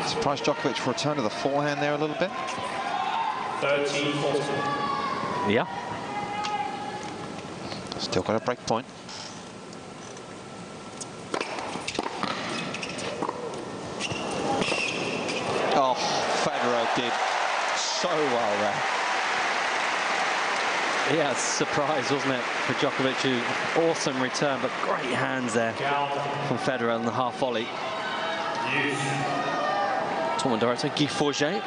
Surprised Djokovic for a return to the forehand there a little bit. 13-14. Yeah. Still got a break point. Oh, Federer did so well there. Yeah, it's a surprise, wasn't it, for Djokovic, who awesome return, but great hands there from Federer on the half volley. Tournament director Guy Forget.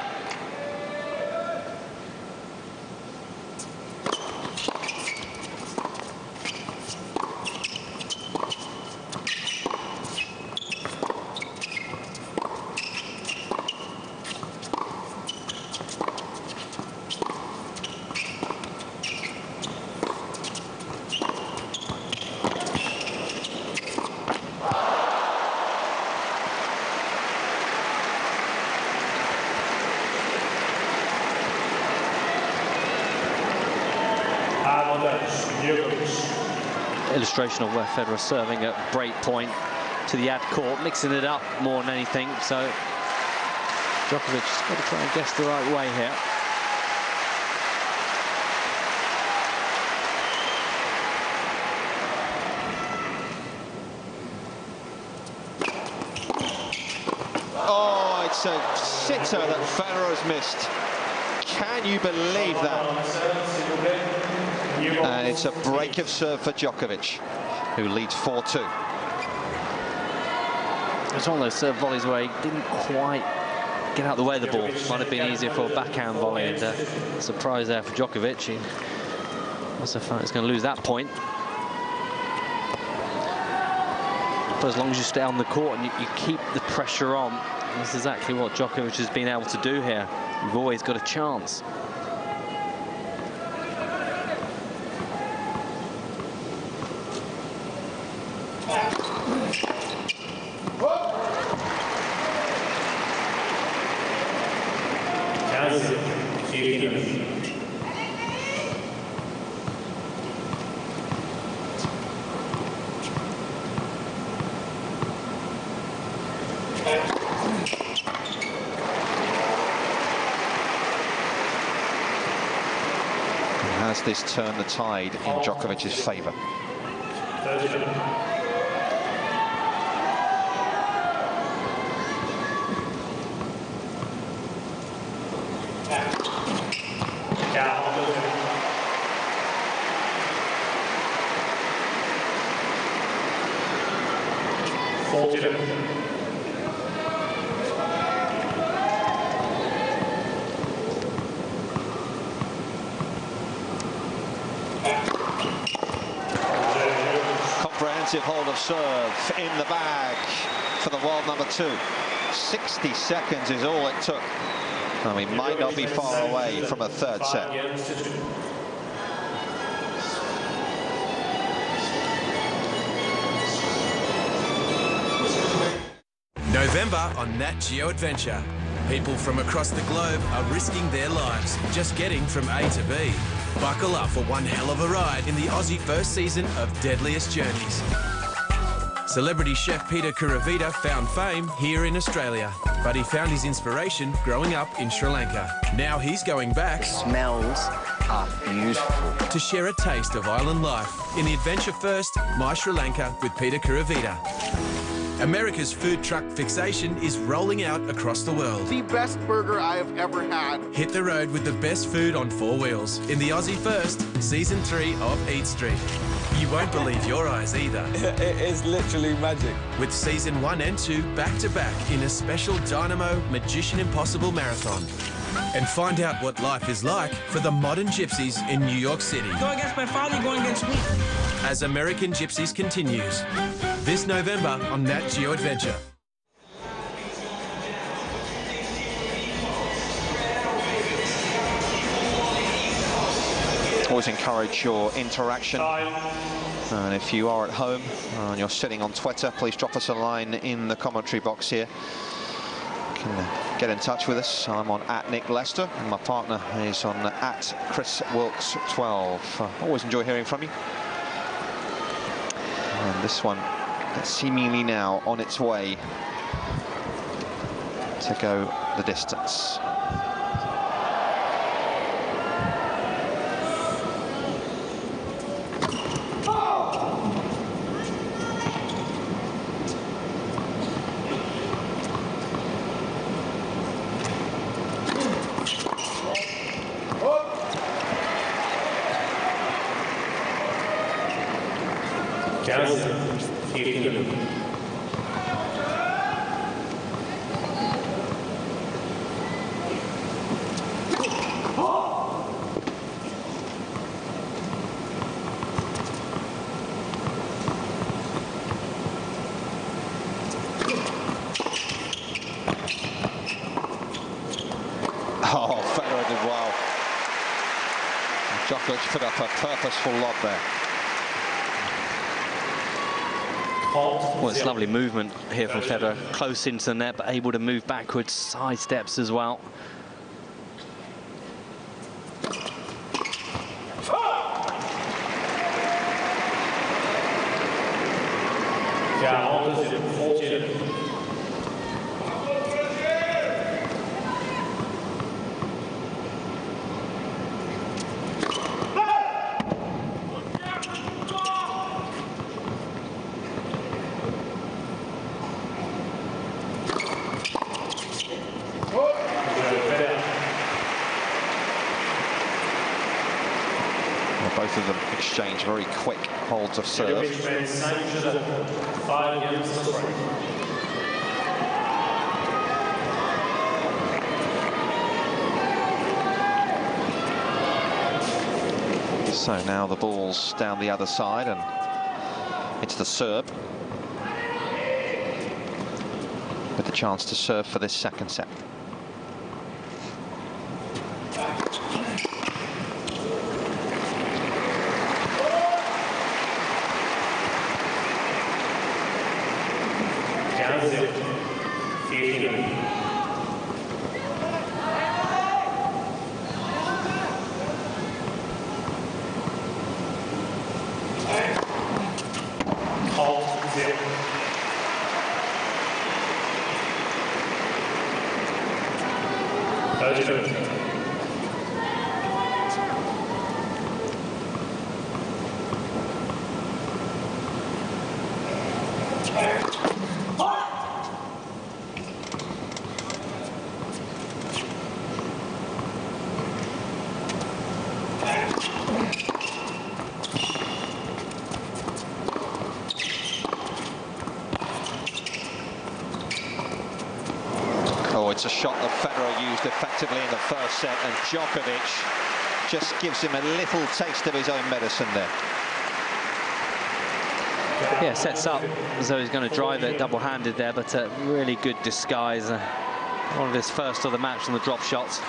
Illustration of where Federer serving at break point to the ad court, mixing it up more than anything. So Djokovic has got to try and guess the right way here. Oh, it's a sitter that Federer has missed. Can you believe that? And it's a break of serve for Djokovic, who leads 4-2. It's one of those serve volleys where he didn't quite get out of the way of the ball. Might have been easier for a backhand volley, and surprise there for Djokovic. He also found he's going to lose that point. But as long as you stay on the court and you keep the pressure on, this is exactly what Djokovic has been able to do here. You've always got a chance. Has this turned the tide in Djokovic's favour? Comprehensive hold of serve in the bag for the world number 2. 60 seconds is all it took. And we might not be far away from a third set. November on Nat Geo Adventure. People from across the globe are risking their lives just getting from A to B. Buckle up for one hell of a ride in the Aussie first season of Deadliest Journeys. Celebrity chef Peter Kuravita found fame here in Australia, but he found his inspiration growing up in Sri Lanka. Now he's going back. The smells are beautiful. To share a taste of island life in the Adventure First, My Sri Lanka with Peter Kuravita. America's food truck fixation is rolling out across the world. The best burger I have ever had. Hit the road with the best food on 4 wheels in the Aussie First, Season 3 of Eat Street. You won't believe your eyes either. It is literally magic. With Season 1 and 2 back-to-back in a special Dynamo Magician Impossible Marathon. And find out what life is like for the modern gypsies in New York City. Go against my father, go against me. As American Gypsies continues. This November on Nat Geo Adventure. Always encourage your interaction. And if you are at home and you're sitting on Twitter, please drop us a line in the commentary box here. You can get in touch with us. I'm on @NickLester, and my partner is on @ChrisWilkes12. Always enjoy hearing from you. And this one seemingly now on its way to go the distance. Oh, Federer did well. Djokovic put up a purposeful lob there. Well, it's lovely movement here from Federer. Close into the net, but able to move backwards, side steps as well. Both of them exchange very quick holds of serve. So now the ball's down the other side, and it's the Serb with the chance to serve for this second set. It's a shot that Federer used effectively in the first set, and Djokovic just gives him a little taste of his own medicine there. Yeah, sets up as though he's going to drive it double-handed there, but a really good disguise. One of his first of the match on the drop shots.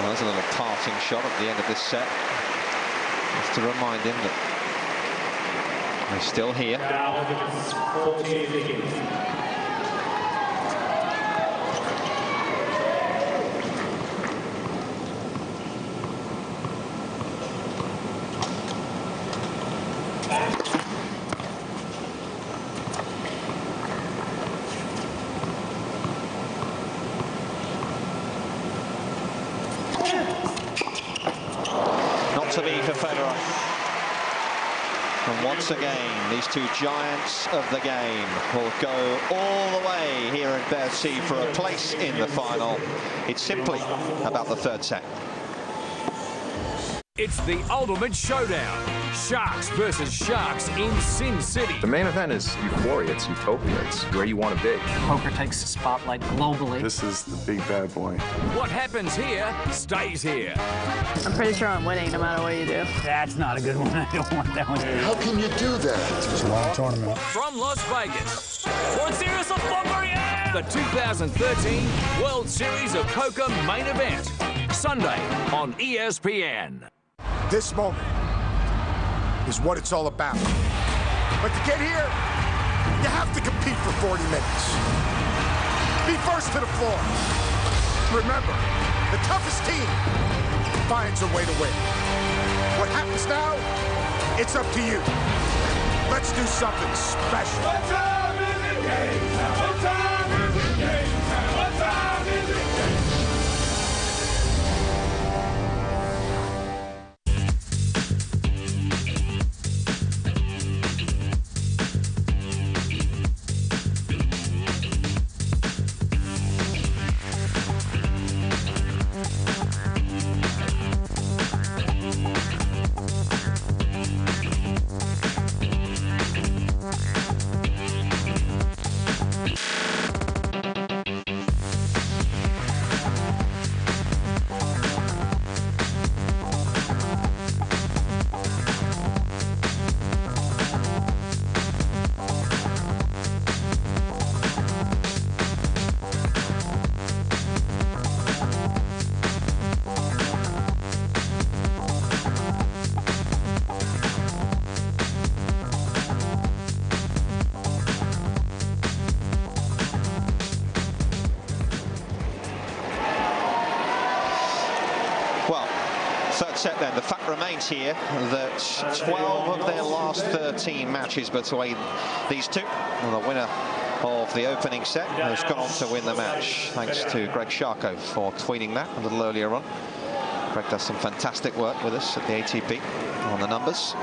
There's a little parting shot at the end of this set, just to remind him that they're still here. To be for Federer. And once again, these two giants of the game will go all the way here in Bercy for a place in the final. It's simply about the third set. It's the ultimate showdown. Sharks versus Sharks in Sin City. The main event is euphoria. It's utopia. It's where you want to be. Poker takes the spotlight globally. This is the big bad boy. What happens here stays here. I'm pretty sure I'm winning no matter what you do. That's not a good one. I don't want that one. How can you do that? It's a long tournament. From Las Vegas. World Series of Poker, yeah! The 2013 World Series of Poker main event. Sunday on ESPN. This moment is what it's all about. But to get here, you have to compete for 40 minutes. Be first to the floor. Remember, the toughest team finds a way to win. What happens now, it's up to you. Let's do something special. What time is it game? What time is it game? What time is it game? Set then. The fact remains here that 12 of their last 13 matches between these two, and the winner of the opening set has gone on to win the match, thanks to Greg Sharko for tweeting that a little earlier on. Greg does some fantastic work with us at the ATP on the numbers.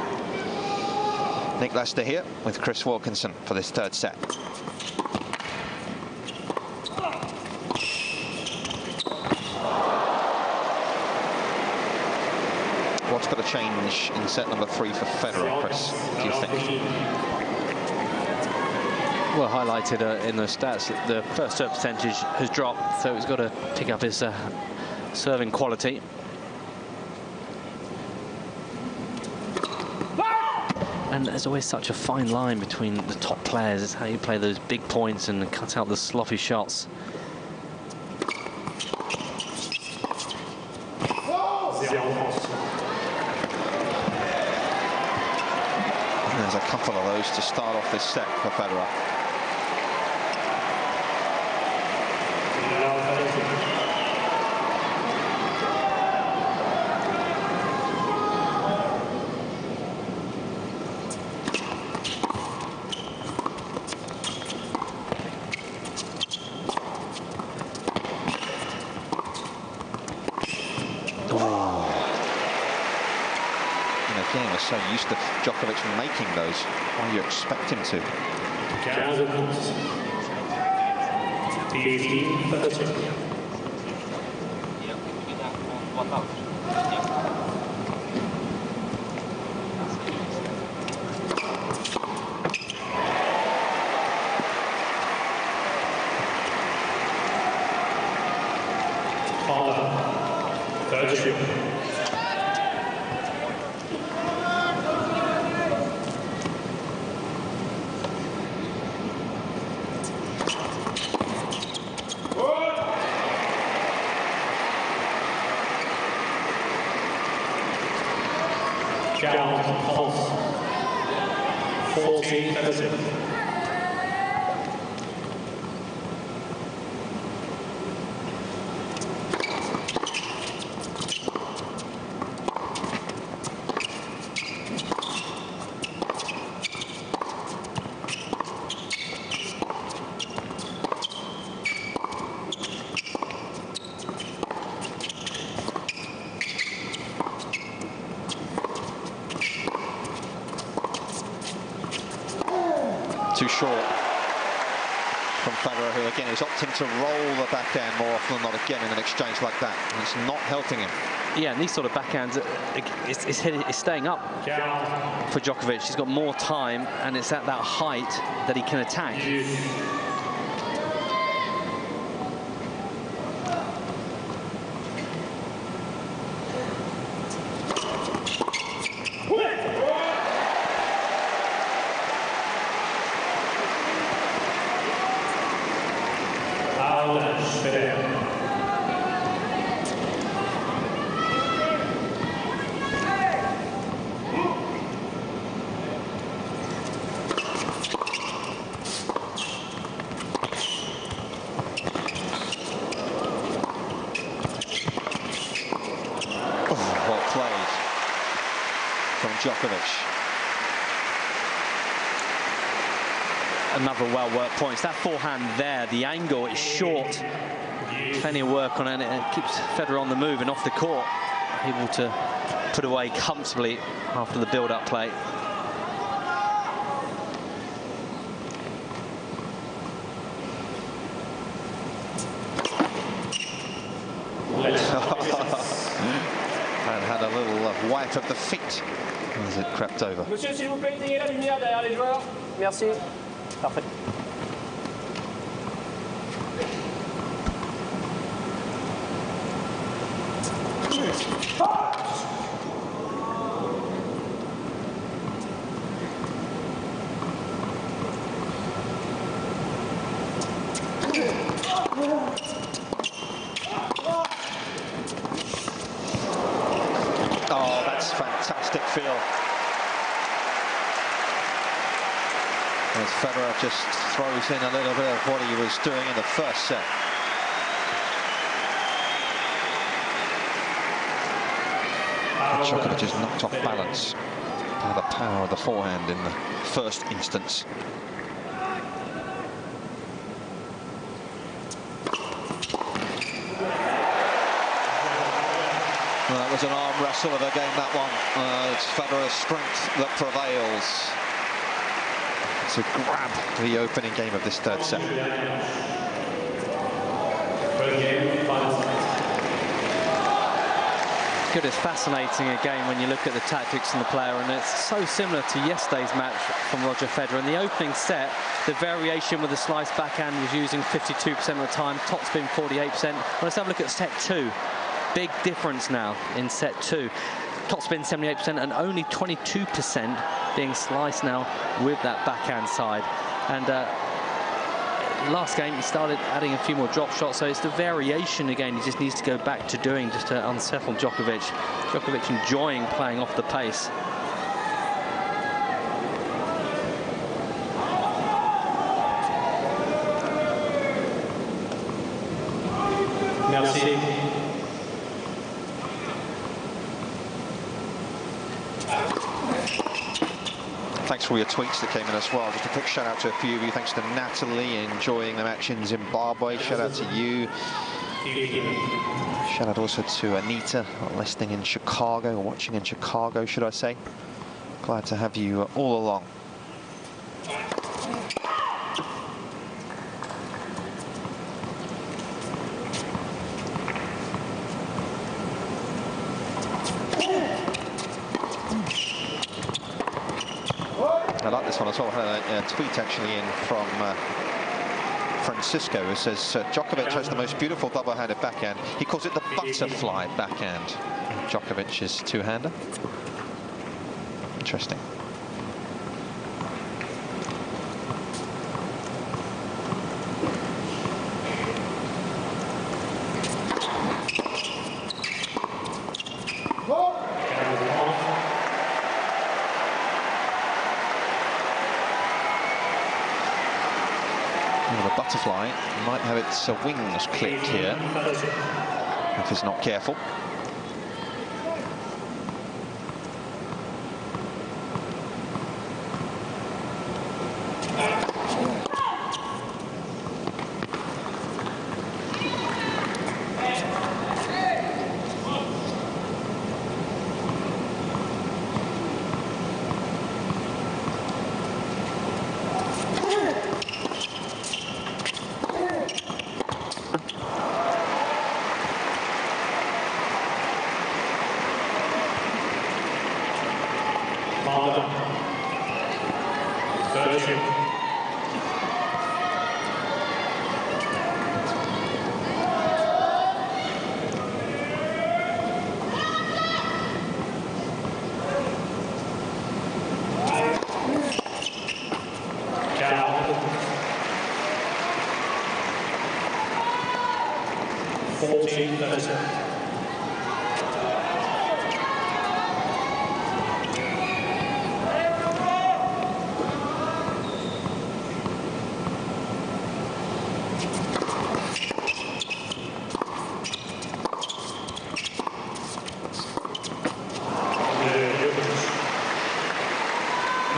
Nick Lester here with Chris Wilkinson for this third set. What's got to change in set number 3 for Federer, Chris, do you think? Well, highlighted in the stats that the first serve percentage has dropped, so he's got to pick up his serving quality. And there's always such a fine line between the top players. It's how you play those big points and cut out the sloppy shots. There's a couple of those to start off this set for Federer. So used to Djokovic making those. Why do you expect him to? Too short from Federer, who again is opting to roll the backhand more often than not again in an exchange like that. And it's not helping him. Yeah, and these sort of backhands, it's staying up for Djokovic. He's got more time, and it's at that height that he can attack. played from Djokovic. Another well-worked point. It's that forehand there, the angle is short. Plenty of work on it, and it keeps Federer on the move and off the court, able to put away comfortably after the build-up play. And had a little wipe of the feet as it crept over. Monsieur, s'il vous plaît, éteignez la lumière derrière les joueurs. Merci. Parfait. Oh, that's fantastic feel. As Federer just throws in a little bit of what he was doing in the first set. Djokovic is knocked off balance by the power of the forehand in the first instance. That was an arm wrestle of a game, that one. It's Federer's strength that prevails to grab the opening game of this third set. Good, it's fascinating again when you look at the tactics and the player, and it's so similar to yesterday's match from Roger Federer. In the opening set, the variation with the slice backhand was using 52% of the time, topspin 48%. Let's have a look at set 2. Big difference now in set 2. Topspin 78% and only 22% being sliced now with that backhand side. And last game he started adding a few more drop shots, so it's the variation again he just needs to go back to doing just to unsettle Djokovic. Djokovic enjoying playing off the pace. Merci. Thanks for all your tweets that came in as well. Just a quick shout out to a few of you. Thanks to Natalie, enjoying the match in Zimbabwe. Shout out to you. Shout out also to Anita, listening in Chicago, or watching in Chicago, should I say. Glad to have you all along. I like this one as well. I had a tweet actually in from Francisco who says Djokovic has the most beautiful double-handed backhand. He calls it the butterfly backhand. Djokovic's two-hander. Interesting. The butterfly might have its wings clipped here if it's not careful.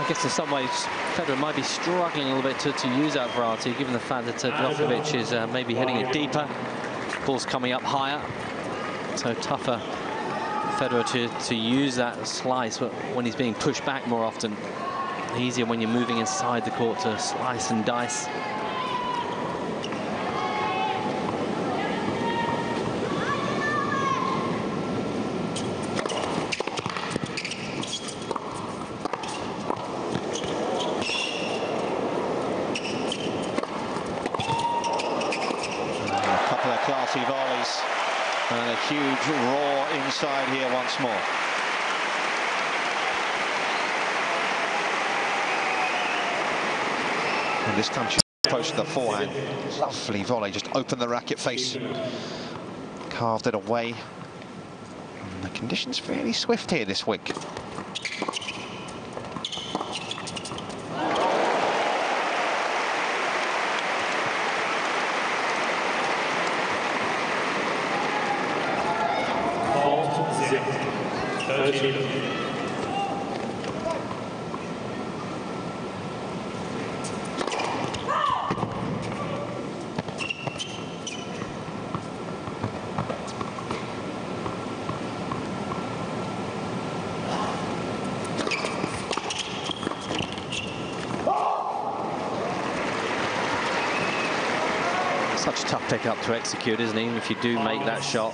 I guess in some ways Federer might be struggling a little bit to use that variety, given the fact that Djokovic is maybe hitting it deeper, ball's coming up higher, so tougher Federer to use that slice when he's being pushed back more often. Easier when you're moving inside the court to slice and dice. Classy volleys and a huge roar inside here once more. And this time she approached the forehand. Lovely volley, just opened the racket face, carved it away. And the conditions fairly swift here this week. Such a tough pickup to execute, isn't it? Even if you do make that shot,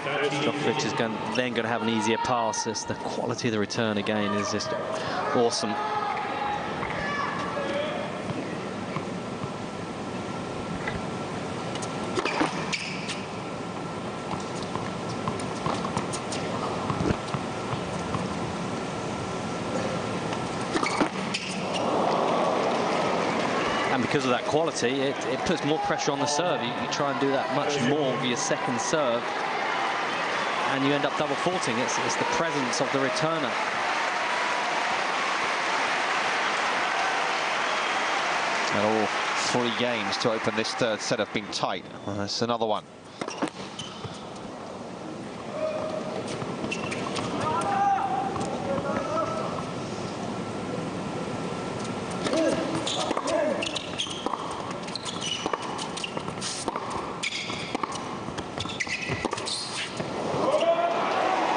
Djokovic is then going to have an easier pass. It's the quality of the return again is just awesome. And because of that quality, it puts more pressure on the serve. You try and do that much more with your second serve, and you end up double faulting. It's the presence of the returner. And all 3 games to open this third set have been tight. That's another one.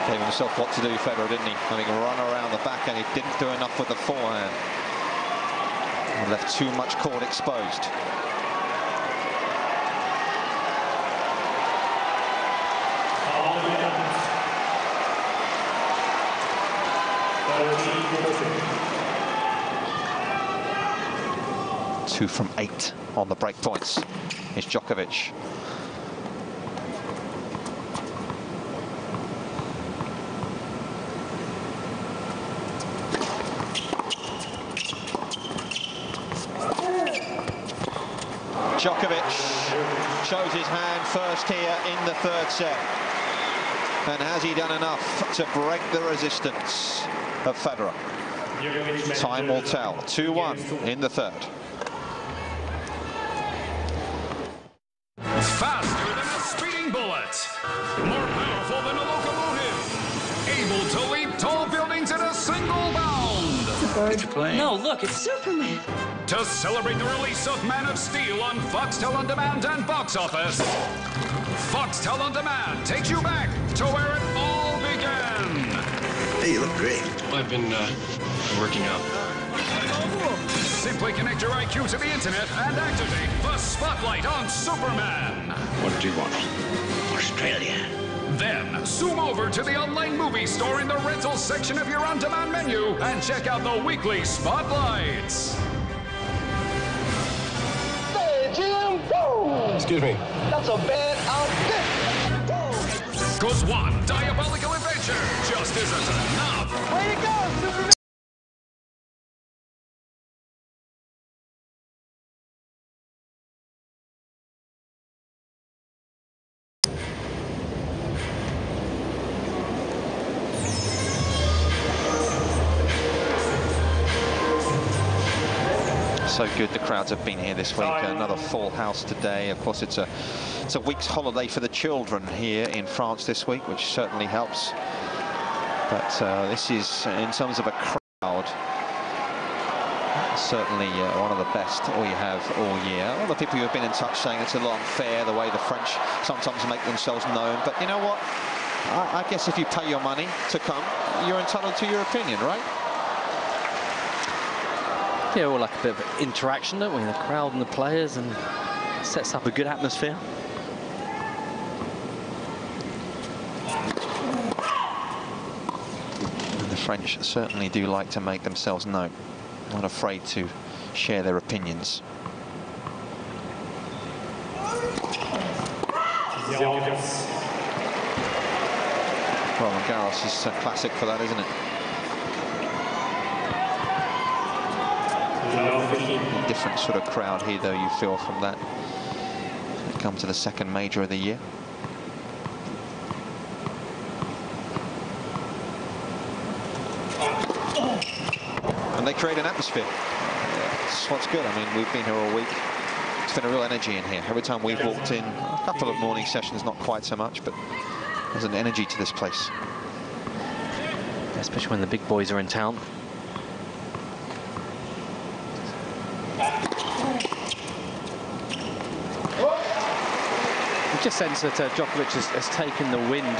Gave himself what to do, Federer, didn't he? Having a run around the back, and he didn't do enough with the forehand. He left too much court exposed. Two from 8 on the break points. It's Djokovic. Djokovic shows his hand first here in the third set. And has he done enough to break the resistance of Federer? Time will tell. 2-1 in the third. Faster than a speeding bullet. More powerful than a locomotive. Able to leap tall buildings in a single bound. It's a plane. No, look, it's Superman. To celebrate the release of Man of Steel on Foxtel On Demand and Box Office, Foxtel On Demand takes you back to where it all began. Hey, you look great. I've been working out. Simply connect your IQ to the internet and activate the spotlight on Superman. What do you want? Australia. Then zoom over to the online movie store in the rental section of your on-demand menu and check out the weekly spotlights. Hey, Jim! Woo! Excuse me. That's a bad outfit. Cause one diabolical adventure just isn't enough. Way to go, Superman! So good the crowds have been here this week. Another full house today. Of course, it's a week's holiday for the children here in France this week, which certainly helps. But this is, in terms of a crowd, Certainly one of the best we have all year. All the people who have been in touch saying it's a little unfair the way the French sometimes make themselves known. But you know what? I guess if you pay your money to come, you're entitled to your opinion, right? Yeah, we'll like a bit of interaction, don't we? The crowd and the players, and it sets up a good atmosphere. And the French certainly do like to make themselves known. Not afraid to share their opinions. Roland Garros is a classic for that, isn't it? A different sort of crowd here, though, you feel from that. Come to the second major of the year. And they create an atmosphere. That's what's good. I mean, we've been here all week. It's been a real energy in here. Every time we've walked in, a couple of morning sessions, not quite so much, but there's an energy to this place. Especially when the big boys are in town. You just sense that Djokovic has taken the wind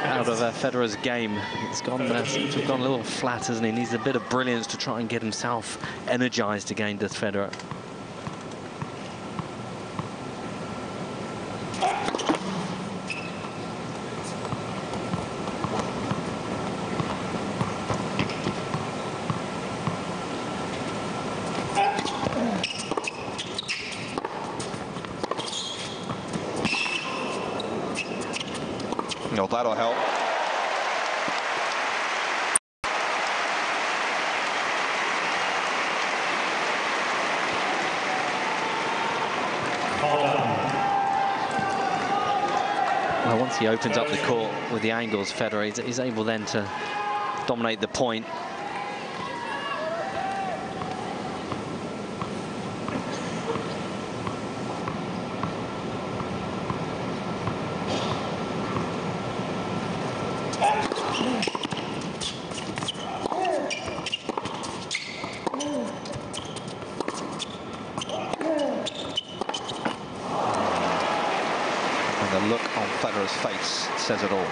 out of Federer's game. It's gone a little flat, hasn't he? He needs a bit of brilliance to try and get himself energized again, does Federer. No, that'll help. Well, once he opens up the court with the angles, Federer, he's able then to dominate the point. And the look on Federer's face says it all.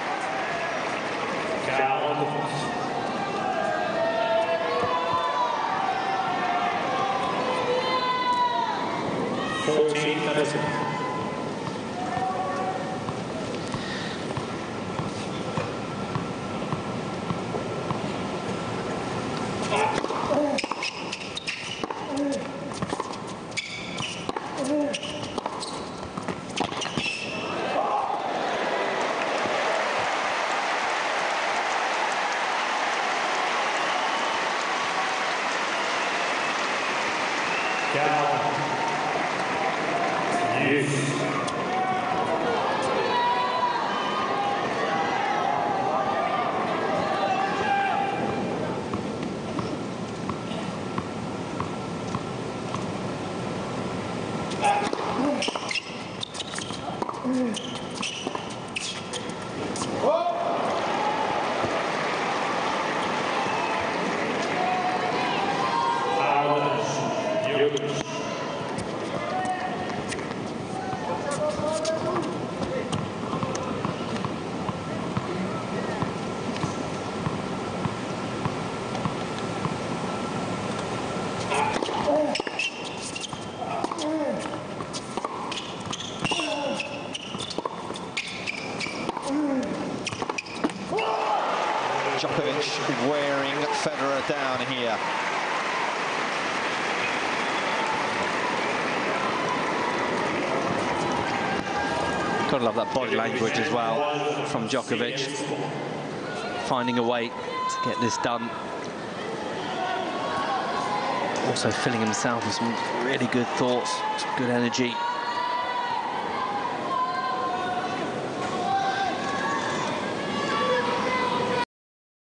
Djokovic wearing Federer down here. Gotta love that body language as well from Djokovic. Finding a way to get this done. Also filling himself with some really good thoughts, some good energy.